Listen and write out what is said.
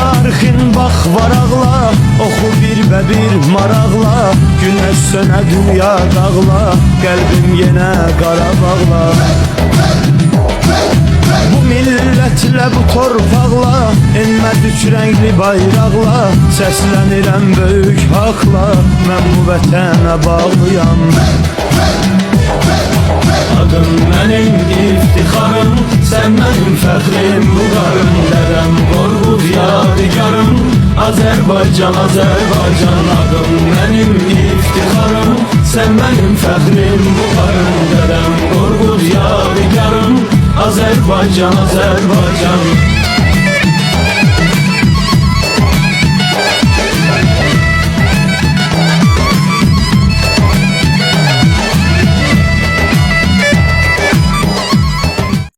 tarixin bax varaqla, oxu bir bə bir maraqla. Günəş sönə dünya dağla, qəlbim yenə Qarabağla. Bu millətlə, bu torpaqla, enməd üç rəngli bayraqla. Səslənirəm böyük haqla, mən bu vətənə bağlıyam. Adım mənim iftixarım, sən mənim fəxrim, vüqarım. Dədəm Qorqud yadigarım, Azərbaycan, Azərbaycan. Adım mənim iftixarım, sən mənim fəxrim, vüqarım. Dədəm Qorqud yadigarım, Azərbaycan, Azərbaycan.